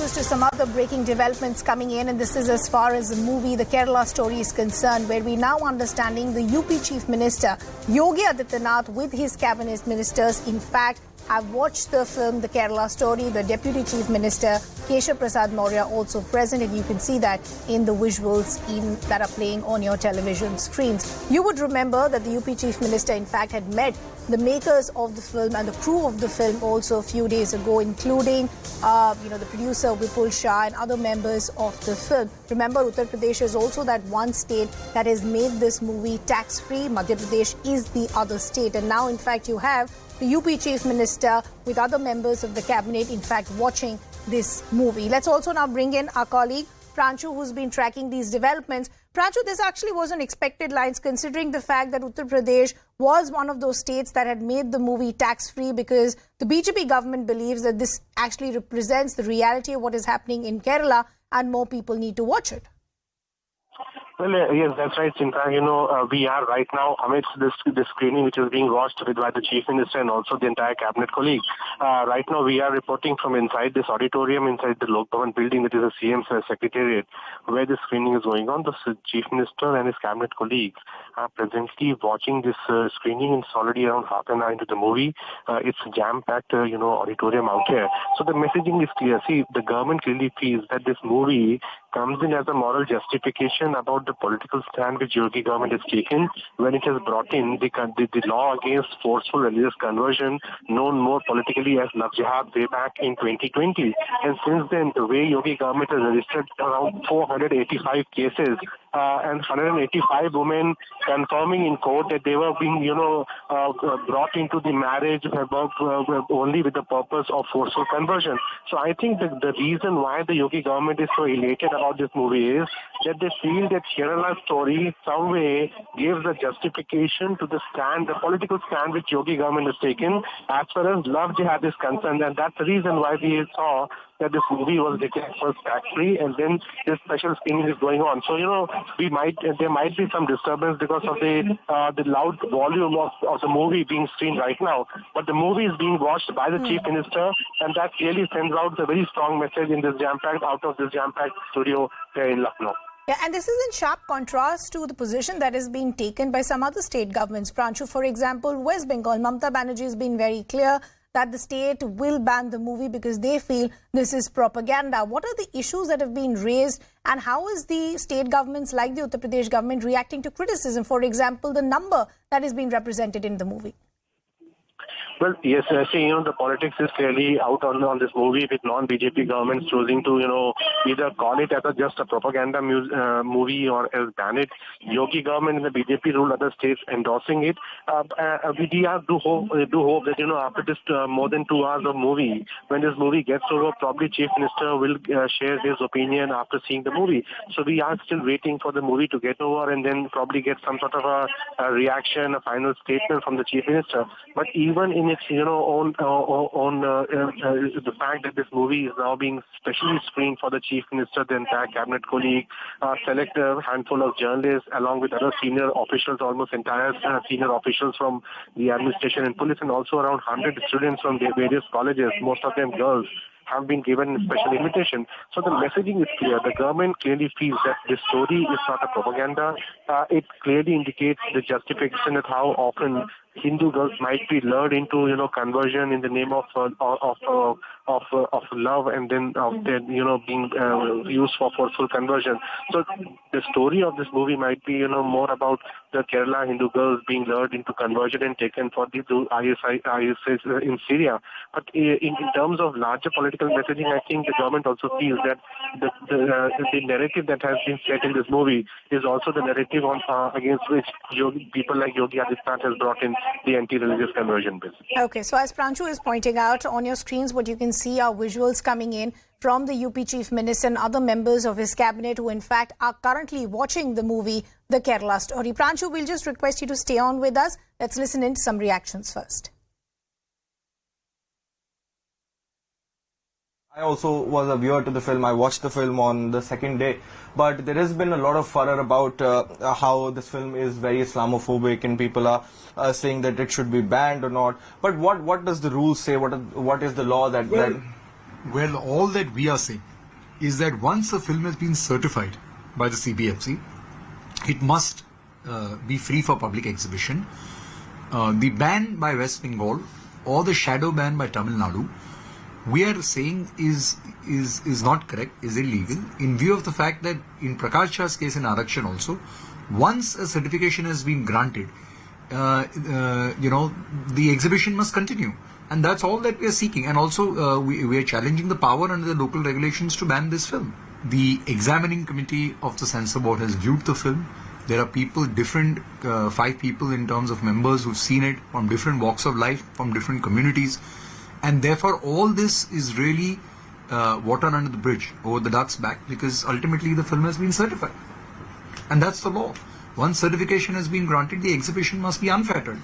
us to some other breaking developments coming in, and this is as far as the movie The Kerala Story is concerned, where we now understanding the UP Chief Minister Yogi Adityanath with his cabinet ministers, in fact, have watched the film The Kerala Story. The Deputy Chief Minister Keshav Prasad Maurya also present, and you can see that in the visuals that are playing on your television screens. You would remember that the UP Chief Minister in fact had met the makers of the film and the crew of the film also a few days ago, including the producer Vipul Shah and other members of the film. Remember, Uttar Pradesh is also that one state that has made this movie tax-free. Madhya Pradesh is the other state, and now in fact you have the UP Chief Minister with other members of the cabinet in fact watching this movie. Let's also now bring in our colleague Pranchu, who's been tracking these developments. Pranchu, this actually wasn't expected lines, considering the fact that Uttar Pradesh was one of those states that had made the movie tax-free, because the BJP government believes that this actually represents the reality of what is happening in Kerala and more people need to watch it. Well, yes, that's right, Chinta. We are right now amidst this screening which is being watched by the Chief Minister and also the entire cabinet colleagues. Right now we are reporting from inside this auditorium, inside the Lok Bhavan building, which is the CM's secretariat, where the screening is going on. The Chief Minister and his cabinet colleagues are presently watching this screening. It's already around half an hour into the movie. It's jam-packed, auditorium out here. So the messaging is clear. See, the government clearly feels that this movie comes in as a moral justification about the political stand which Yogi government has taken when it has brought in the law against forceful religious conversion, known more politically as Love Jihad, way back in 2020. And since then, the way Yogi government has registered around 485 cases and 185 women confirming in court that they were being, brought into the marriage only with the purpose of forceful conversion. So I think the reason why the Yogi government is so elated about this movie is that they feel that Kerala Story some way gives a justification to the political stand which Yogi government has taken as far as Love Jihad is concerned, and that's the reason why we saw that this movie was declared first tax-free, and then this special screening is going on. So, there might be some disturbance because of the loud volume of the movie being screened right now. But the movie is being watched by the Chief Minister, and that clearly sends out a very strong message in this out of this jam-packed studio here in Lucknow. Yeah, and this is in sharp contrast to the position that is being taken by some other state governments. Pranchu, for example, West Bengal, Mamata Banerjee has been very clear that the state will ban the movie because they feel this is propaganda. What are the issues that have been raised, and how is the state governments like the Uttar Pradesh government reacting to criticism? For example, the number that is being represented in the movie. Well, yes, the politics is clearly out on this movie, with non-BJP governments choosing to, either call it as just a propaganda movie or else ban it. Yogi government and the BJP ruled other states endorsing it. We do hope that, after this more than 2 hours of movie, when this movie gets over, probably Chief Minister will share his opinion after seeing the movie. So we are still waiting for the movie to get over and then probably get some sort of a reaction, a final statement from the Chief Minister. But even in its, the fact that this movie is now being specially screened for the Chief Minister, the entire cabinet colleague, select a handful of journalists along with other senior officials, almost entire senior officials from the administration and police, and also around 100 students from the various colleges, most of them girls, have been given a special invitation. So the messaging is clear. The government clearly feels that this story is not a propaganda. It clearly indicates the justification of how often Hindu girls might be lured into, conversion in the name of love, and then of their, being used for forceful conversion. So the story of this movie might be, more about the Kerala Hindu girls being lured into conversion and taken for the ISIS in Syria. But in terms of larger political messaging, I think the government also feels that the narrative that has been set in this movie is also the narrative against which people like Yogi Adityanath has brought in the anti-religious conversion bill. Okay, so as Pranchu is pointing out, on your screens what you can see are visuals coming in from the UP Chief Minister and other members of his cabinet who in fact are currently watching the movie The Kerala Story. Pranchu, we'll just request you to stay on with us. Let's listen in to some reactions first. I also was a viewer to the film. I watched the film on the second day, but there has been a lot of furor about how this film is very Islamophobic, and people are saying that it should be banned or not. But what does the rules say? What is the law that? Well, all that we are saying is that once a film has been certified by the CBFC, it must be free for public exhibition. The ban by West Bengal or the shadow ban by Tamil Nadu, we are saying is not correct, is illegal, in view of the fact that in Prakash Shah's case in Arakshan also, once a certification has been granted, the exhibition must continue. And that's all that we are seeking. And also, we are challenging the power under the local regulations to ban this film. The examining committee of the censor board has viewed the film. There are people, 5 people in terms of members who've seen it from different walks of life, from different communities. And therefore, all this is really water under the bridge, over the duck's back, because ultimately the film has been certified. And that's the law. Once certification has been granted, the exhibition must be unfettered.